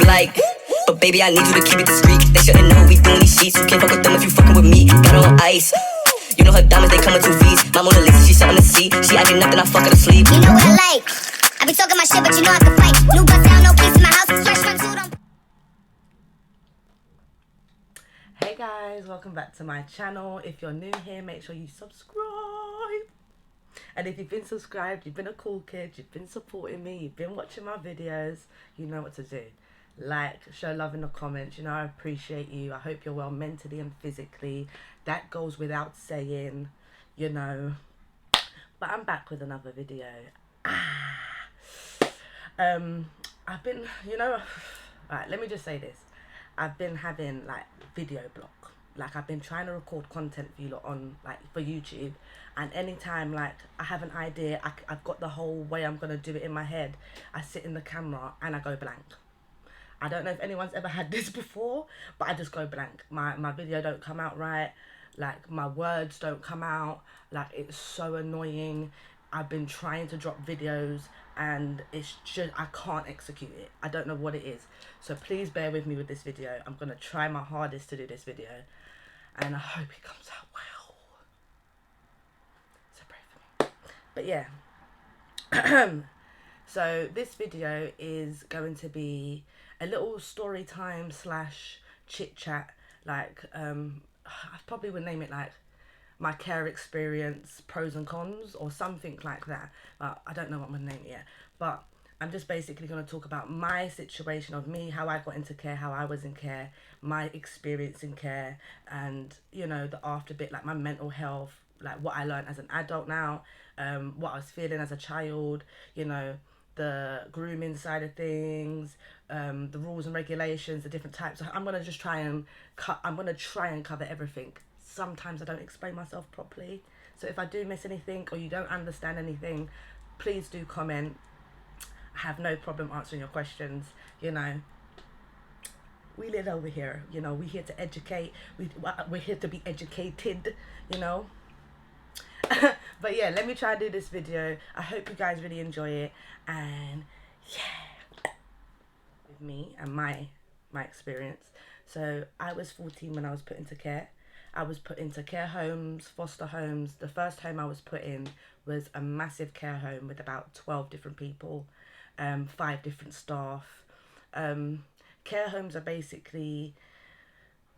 like. But baby, I need you to keep it discreet. They shouldn't know we doing these sheets. You can't fuck with them if you fucking with me. Got her on ice. You know her diamonds, they come with 2 V's. My Mona Lisa, she's something to see. She acting up, then I fuck her to sleep. You know what I like? I be talking my shit, but you know I can fight. New bust down, no peace in my house. Fresh front suit on. Hey guys, welcome back to my channel. If you're new here, make sure you subscribe. And if you've been subscribed, you've been a cool kid, you've been supporting me, you've been watching my videos, you know what to do. Like, show love in the comments, you know I appreciate you. I hope you're well mentally and physically. That goes without saying, you know. But I'm back with another video. I've been, alright, let me just say this. I've been having like video block. Like I've been trying to record content for you lot on like for YouTube, and anytime like I have an idea, I've got the whole way I'm gonna do it in my head. I sit in the camera and I go blank. I don't know if anyone's ever had this before, but I just go blank. My video don't come out right. Like my words don't come out. Like it's so annoying. I've been trying to drop videos and it's just, I can't execute it. I don't know what it is. So please bear with me with this video. I'm going to try my hardest to do this video. And I hope it comes out well. So pray for me. But yeah. So this video is going to be a little story time / chit chat. Like, I probably would name it like my care experience, pros and cons, or something like that. I don't know what I'm going to name it yet. But I'm just basically going to talk about my situation of me, how I got into care, how I was in care, my experience in care, and, you know, the after bit, like my mental health, like what I learned as an adult now, what I was feeling as a child, you know, the grooming side of things, the rules and regulations, the different types. I'm going to just try and cover everything. Sometimes I don't explain myself properly, so if I do miss anything or you don't understand anything, please do comment. I have no problem answering your questions. You know, we live over here, you know, we're here to educate, we're here to be educated, you know. But yeah, let me try to do this video. I hope you guys really enjoy it, and yeah, with me and my experience. So I was 14 when I was put into care. I was put into care homes, foster homes. The first home I was put in was a massive care home with about 12 different people, 5 different staff. Care homes are basically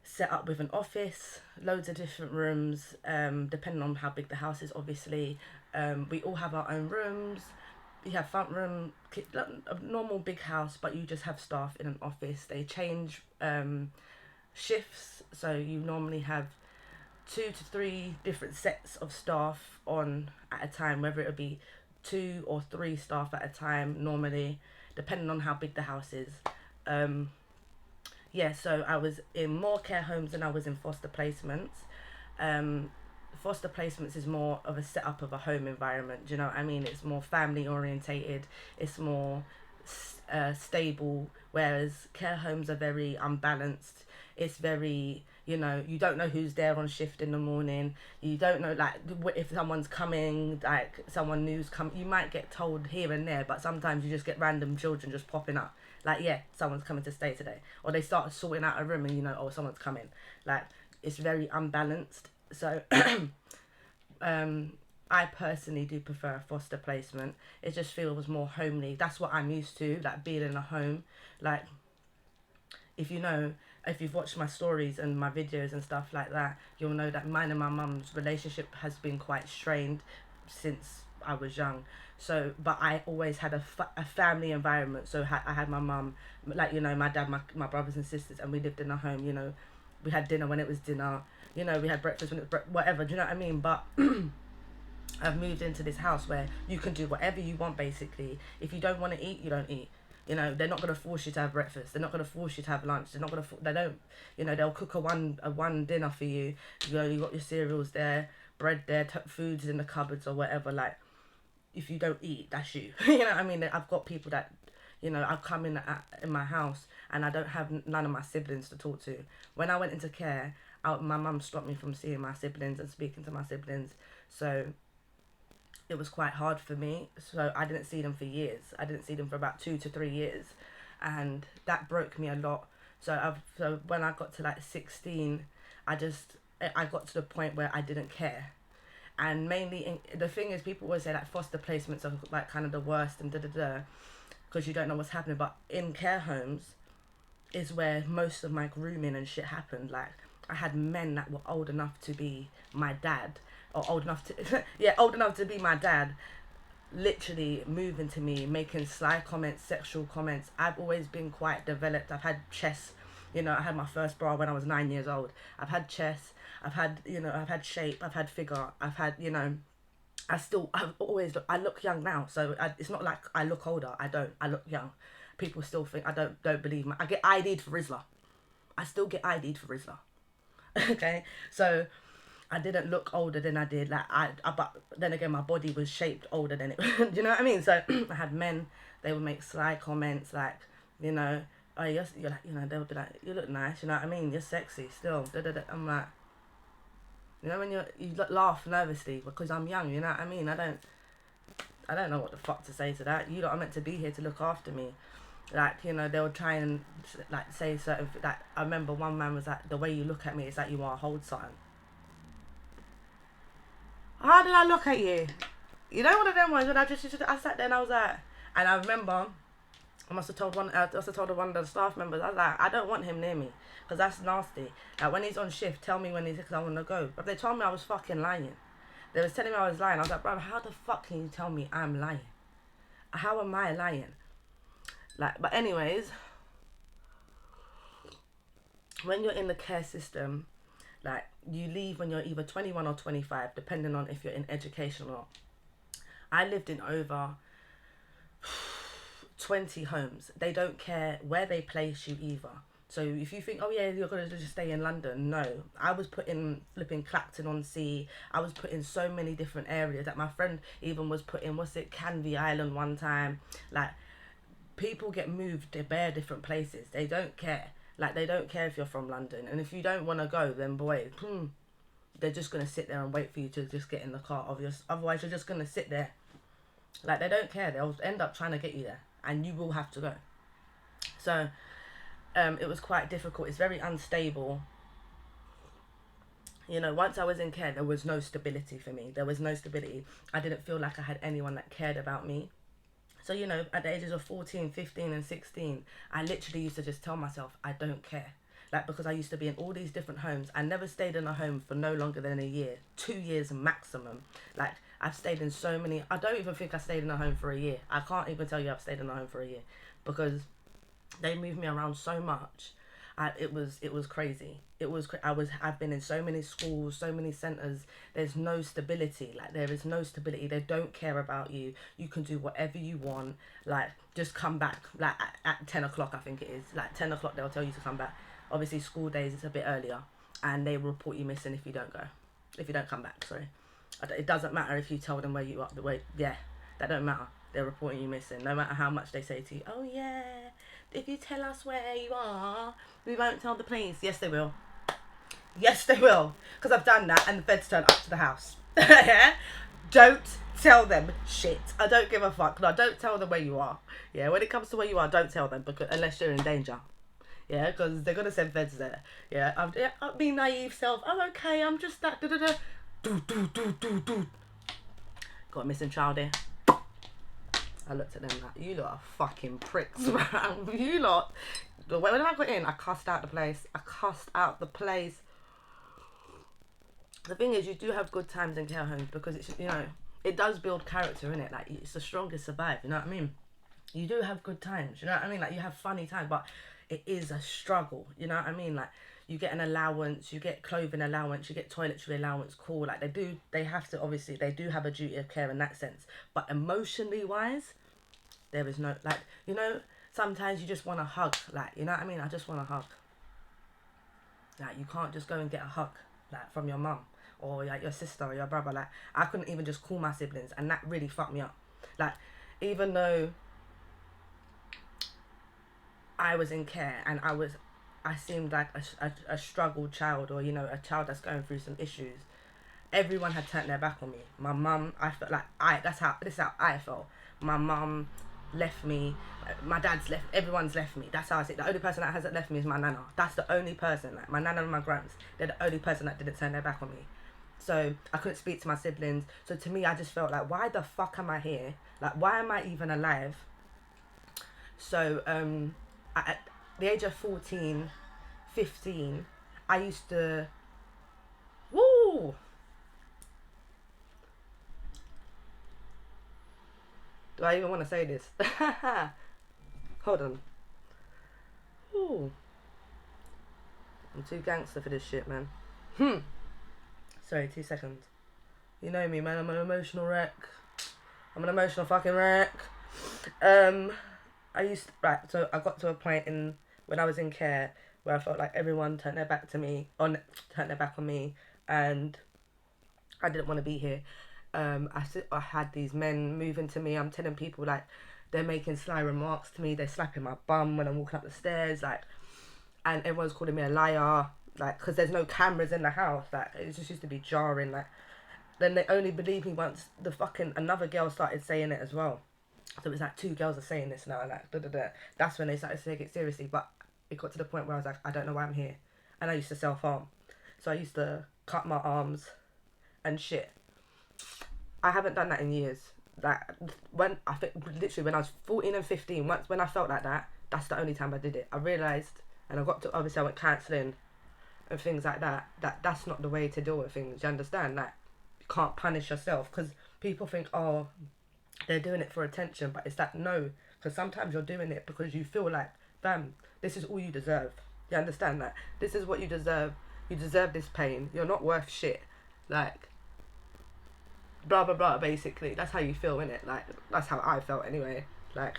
set up with an office, loads of different rooms, depending on how big the house is, obviously. We all have our own rooms. You have front room, a normal big house, but you just have staff in an office. They change shifts, so you normally have 2 to 3 different sets of staff on at a time, whether it would be 2 or 3 staff at a time normally, depending on how big the house is. Yeah, so I was in more care homes than I was in foster placements. Foster placements is more of a setup of a home environment, do you know what I mean? It's more family orientated, it's more stable, whereas care homes are very unbalanced. It's very, you know, you don't know who's there on shift in the morning. You don't know, like, if someone's coming, like, someone new's come. You might get told here and there, but sometimes you just get random children just popping up. Like, yeah, someone's coming to stay today. Or they start sorting out a room and, you know, oh, someone's coming. Like, it's very unbalanced. So, I personally do prefer a foster placement. It just feels more homely. That's what I'm used to, like, being in a home. Like, if you've watched my stories and my videos and stuff like that, you'll know that mine and my mum's relationship has been quite strained since I was young. So, but I always had a family environment. So I had my mum, like, you know, my dad, my brothers and sisters, and we lived in a home, you know. We had dinner when it was dinner, you know, we had breakfast when it was whatever, do you know what I mean? But I've moved into this house where you can do whatever you want, basically. If you don't want to eat, you don't eat. You know, they're not going to force you to have breakfast. They're not going to force you to have lunch. They're not going to, they don't, you know, they'll cook a one dinner for you. You know, you got your cereals there, bread there, food's in the cupboards or whatever. Like, if you don't eat, that's you. You know what I mean? I've got people that, you know, I've come in my house and I don't have none of my siblings to talk to. When I went into care, my mum stopped me from seeing my siblings and speaking to my siblings. So it was quite hard for me. So I didn't see them for years. I didn't see them for about 2 to 3 years. and that broke me a lot. So when I got to like 16, I got to the point where I didn't care. And mainly, the thing is, people always say that foster placements are like kind of the worst and because you don't know what's happening. But in care homes is where most of my grooming and shit happened. Like, I had men that were old enough to be my dad, or old enough to old enough to be my dad, literally moving to me, making sly comments, sexual comments. I've always been quite developed. I've had chest, I had my first bra when I was 9 years old. I've had chest, I've had shape, I've had figure, I've had, I look young now. So it's not like I look older. I look young. People still think, don't believe me. I get ID'd for Rizla. I still get ID'd for Rizla. Okay, so I didn't look older than I did. Like but then again, my body was shaped older than it. Do you know what I mean? So I had men. They would make sly comments like, oh, you're like, they would be like, you look nice. You know what I mean? You're sexy still. I'm like, when you laugh nervously because I'm young. You know what I mean? I don't know what the fuck to say to that. You lot are meant to be here to look after me. Like, they would try and like say certain, like, I remember one man was like, the way you look at me is like you are hold something. How did I look at you? One of them ones when I sat there and I was like, and I remember I must have told one of the staff members, I was like, I don't want him near me because that's nasty. Like, when he's on shift, tell me when he's, because I want to go. But they told me I was fucking lying. They was telling me I was lying. I was like, bro, how the fuck can you tell me I'm lying? How am I lying? Like, but anyways, when you're in the care system, like, you leave when you're either 21 or 25, depending on if you're in education or not. I lived in over 20 homes. They don't care where they place you either. So if you think, oh yeah, you're going to just stay in London, no. I was put in flipping Clacton-on-Sea. I was put in so many different areas. Like, my friend even was put in, Canvey Island one time. Like, people get moved to bare different places. They don't care. Like, they don't care if you're from London. And if you don't want to go, then boy, they're just going to sit there and wait for you to just get in the car. Otherwise, you're just going to sit there. Like, they don't care. They'll end up trying to get you there. And you will have to go. So, it was quite difficult. It's very unstable. Once I was in care, there was no stability for me. There was no stability. I didn't feel like I had anyone that cared about me. So, at the ages of 14, 15 and 16, I literally used to just tell myself, I don't care. Like, because I used to be in all these different homes. I never stayed in a home for no longer than a year. 2 years maximum. Like, I've stayed in so many. I don't even think I stayed in a home for a year. I can't even tell you I've stayed in a home for a year. Because they moved me around so much. It was crazy. I've been in so many schools, so many centres. There's no stability. Like, there is no stability. They don't care about you. You can do whatever you want. Like, just come back. Like, at 10 o'clock, I think it is. Like, 10 o'clock, they'll tell you to come back. Obviously, school days, it's a bit earlier. And they report you missing if you don't go. If you don't come back, sorry. It doesn't matter if you tell them where you are. That don't matter. They're reporting you missing. No matter how much they say to you, oh yeah, if you tell us where you are, we won't tell the police. Yes, they will. Yes, they will. Because I've done that and the feds turn up to the house. Yeah? Don't tell them shit. I don't give a fuck. No, don't tell them where you are. Yeah, when it comes to where you are, don't tell them unless you're in danger. Yeah, because they're going to send feds there. Yeah, I'll be naive self. I'm okay. I'm just that. Got a missing child here. I looked at them like, you lot are fucking pricks, man. You lot. When I got in, I cussed out the place. The thing is, you do have good times in care homes because it's, it does build character, innit? Like, it's the strongest survive, you know what I mean? You do have good times, you know what I mean? Like, you have funny times, but it is a struggle, you know what I mean? Like, you get an allowance, you get clothing allowance, you get toiletry allowance, cool. Like, they have to, obviously, they do have a duty of care in that sense. But emotionally wise, there is no, like, sometimes you just want a hug. Like, you know what I mean? I just want a hug. Like, you can't just go and get a hug, like, from your mum or, like, your sister or your brother. Like, I couldn't even just call my siblings, and that really fucked me up. Like, even though I was in care and I seemed like a struggled child, or, a child that's going through some issues, everyone had turned their back on me. My mum, I felt like this is how I felt. My mum, left me. My dad's left. Everyone's left me. That's how I see it. The only person that hasn't left me is my nana. That's the only person. Like my nana and my grams, they're the only person that didn't turn their back on me. So I couldn't speak to my siblings. So to me, I just felt like, why the fuck am I here? Like, why am I even alive? So at the age of 14, 15, I used to, woo! Do I even want to say this? Hold on. Ooh. I'm too gangster for this shit, man. Sorry, 2 seconds. You know me, man. I'm an emotional wreck. I'm an emotional fucking wreck. So I got to a point when I was in care where I felt like everyone turned their back on me, and I didn't want to be here. I had these men moving to me. I'm telling people, like, they're making sly remarks to me. They're slapping my bum when I'm walking up the stairs, like, and everyone's calling me a liar, like, because there's no cameras in the house. Like, it just used to be jarring. Like, then they only believed me once another girl started saying it as well. So it's like 2 girls are saying this now, like, That's when they started to take it seriously. But it got to the point where I was like, I don't know why I'm here. And I used to self-harm. So I used to cut my arms and shit. I haven't done that in years. Like, when I was 14 and 15, when I felt like that, that's the only time I did it. I realised, and obviously I went counselling and things like that, that's not the way to deal with things. You understand? Like, you can't punish yourself, because people think, oh, they're doing it for attention, but it's like, no, because sometimes you're doing it because you feel like, fam, this is all you deserve. You understand? Like, this is what you deserve. You deserve this pain. You're not worth shit. Like, blah blah blah, basically. That's how you feel, innit? Like, that's how I felt anyway. Like,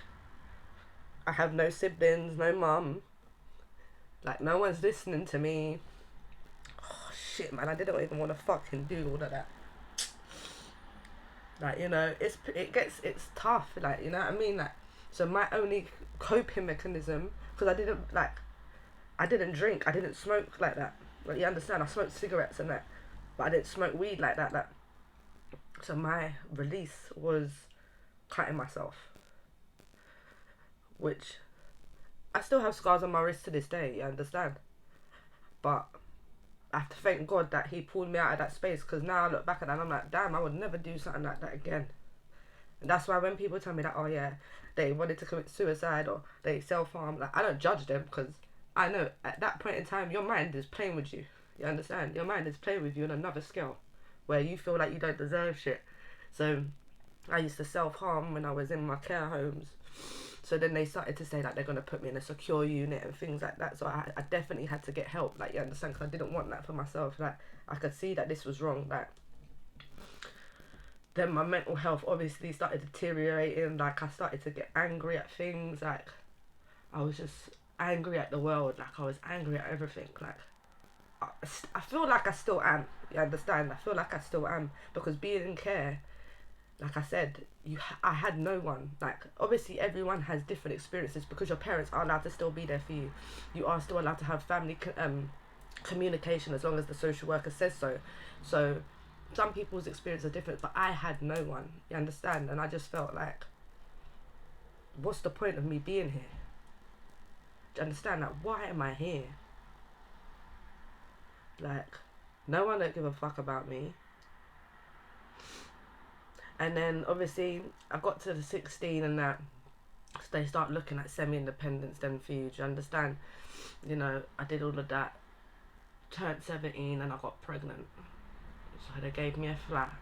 I have no siblings, no mum, like, no one's listening to me. Oh shit, man, I didn't even want to fucking do all of that. Like, you know, it's tough, like, you know what I mean? Like, so my only coping mechanism, because I didn't drink, I didn't smoke like that. Like, you understand? I smoked cigarettes and that, but I didn't smoke weed like that. Like, so my release was cutting myself, which I still have scars on my wrist to this day, you understand? But I have to thank God that he pulled me out of that space, because now I look back at that and I'm like, damn, I would never do something like that again. And that's why when people tell me that, oh yeah, they wanted to commit suicide or they self-harm, like, I don't judge them, because I know at that point in time your mind is playing with you. You understand? Your mind is playing with you on another scale where you feel like you don't deserve shit. So I used to self-harm when I was in my care homes. So then they started to say that they're going to put me in a secure unit and things like that. So I definitely had to get help, like, you understand? Because I didn't want that for myself. Like, I could see that this was wrong. Like, then my mental health obviously started deteriorating. Like, I started to get angry at things. Like, I was just angry at the world. Like, I was angry at everything. Like, I feel like I still am. You understand? I feel like I still am, because being in care, like I said, I had no one. Like, obviously everyone has different experiences, because your parents are allowed to still be there for you. You are still allowed to have family communication as long as the social worker says so. So some people's experiences are different, but I had no one. You understand? And I just felt like, what's the point of me being here? Do you understand? Like, why am I here? Like, no one don't give a fuck about me. And then obviously I got to the 16 and that, so they start looking at semi-independence then for you. Do you understand? You know, I did all of that, turned 17 and I got pregnant. So they gave me a flat,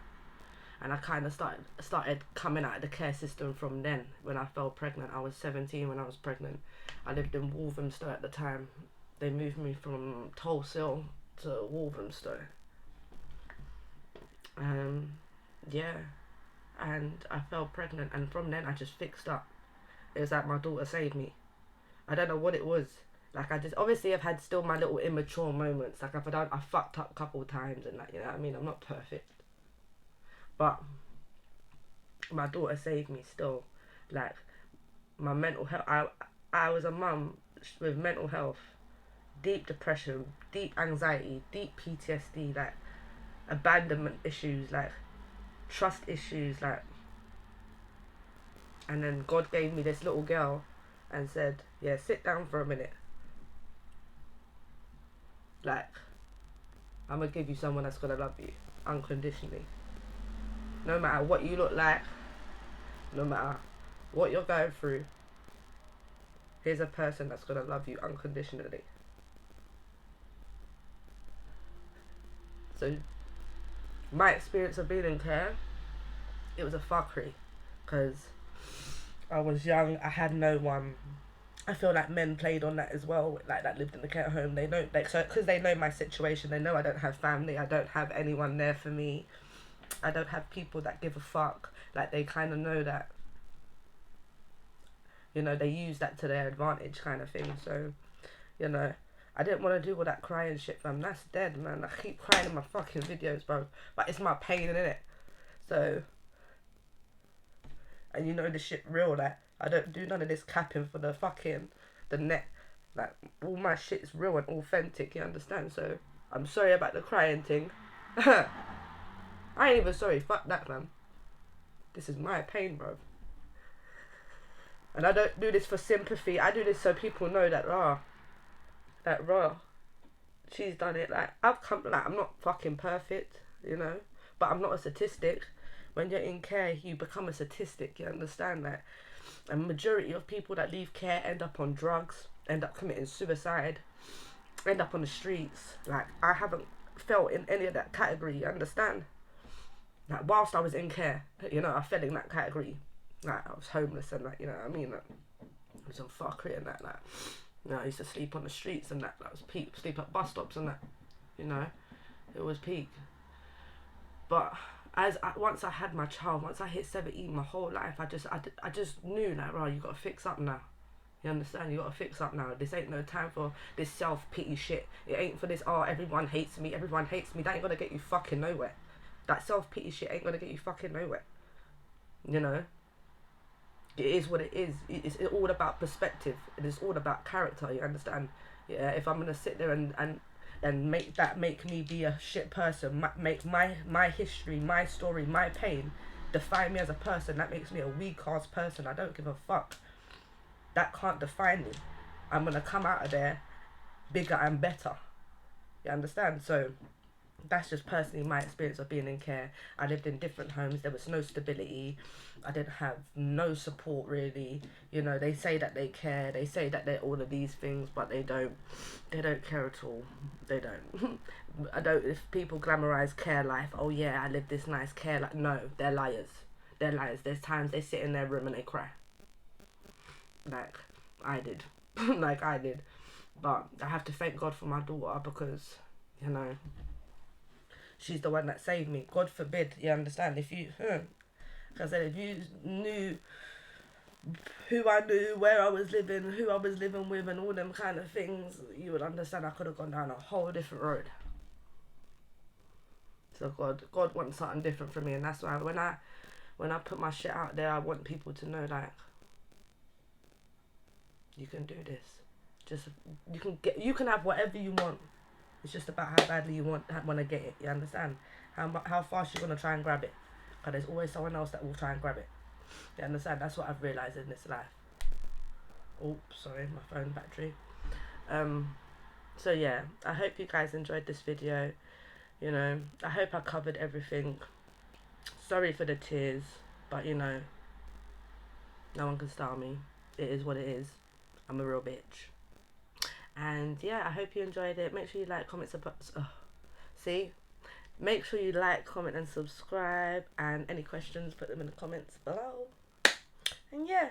and I kind of started coming out of the care system from then. When I fell pregnant, I was 17 when I was pregnant. I lived in Walthamstow at the time. They moved me from Tulse to Walthamstow. Yeah, and I fell pregnant, and from then I just fixed up. It was like my daughter saved me. I don't know what it was. Like, obviously I've had still my little immature moments. Like, I fucked up a couple of times and, like, you know what I mean? I'm not perfect. But my daughter saved me still. Like, my mental health, I was a mum with mental health, deep depression, deep anxiety, deep PTSD, like, abandonment issues, like, trust issues, like, And then God gave me this little girl and said, yeah, sit down for a minute. Like, I'm going to give you someone that's going to love you unconditionally. No matter what you look like, no matter what you're going through, here's a person that's going to love you unconditionally. So, my experience of being in care, it was a fuckery. Because I was young, I had no one. I feel like men played on that as well, like that lived in the care home. They know, like, so because they know my situation, they know I don't have family, I don't have anyone there for me, I don't have people that give a fuck. Like, they kind of know that, you know, they use that to their advantage kind of thing. So, you know, I didn't want to do all that crying shit, fam. That's dead, man. I keep crying in my fucking videos, bro, but it's my pain, innit? So, and you know this shit real, like, I don't do none of this capping for the fucking, the net. Like, all my shit's real and authentic, you understand? So, I'm sorry about the crying thing. I ain't even sorry, fuck that, man. This is my pain, bro. And I don't do this for sympathy, I do this so people know that, she's done it. Like, I've come, like, I'm not fucking perfect, you know, but I'm not a statistic. When you're in care, you become a statistic, you understand that? A majority of people that leave care end up on drugs, end up committing suicide, end up on the streets. Like, I haven't felt in any of that category, you understand? Like, whilst I was in care, you know, I fell in that category. Like, I was homeless and, like, you know what I mean? Like, I was on fuckery and that, like, you know, I used to sleep on the streets and that was peak. Sleep at bus stops and that, you know, it was peak. But once I had my child, once I hit 17, my whole life, I just knew, like, right, you got to fix up now. You understand? You got to fix up now. This ain't no time for this self-pity shit. It ain't for this, oh, everyone hates me. That ain't going to get you fucking nowhere. That self-pity shit ain't going to get you fucking nowhere. You know? It is what it is. It's all about perspective. It is all about character, you understand? Yeah, if I'm going to sit there and make me be a shit person, make my history, my story, my pain define me as a person, that makes me a weak ass person. I don't give a fuck. That can't define me. I'm gonna come out of there bigger and better. You understand? So that's just personally my experience of being in care. I lived in different homes. There was no stability. I didn't have no support, really. You know, they say that they care. They say that they're all of these things, but they don't. They don't care at all. They don't. If people glamorize care life, oh yeah, I live this nice care life. No, they're liars. They're liars. There's times they sit in their room and they cry. Like I did. Like I did. But I have to thank God for my daughter because, you know, she's the one that saved me. God forbid, you understand? If you, because if you knew who I knew, where I was living, who I was living with, and all them kind of things, you would understand I could have gone down a whole different road. So God wants something different from me, and that's why when I put my shit out there, I want people to know, like, you can do this. Just you can have whatever you want. It's just about how badly you want to get it. You understand? How fast you're gonna try and grab it. Because there's always someone else that will try and grab it. You understand? That's what I've realised in this life. Oh, sorry, my phone battery. So yeah, I hope you guys enjoyed this video. You know, I hope I covered everything. Sorry for the tears, but you know, no one can style me. It is what it is. I'm a real bitch. And yeah, I hope you enjoyed it. Make sure you like, comment, make sure you like, comment and subscribe, and any questions, put them in the comments below. And yeah,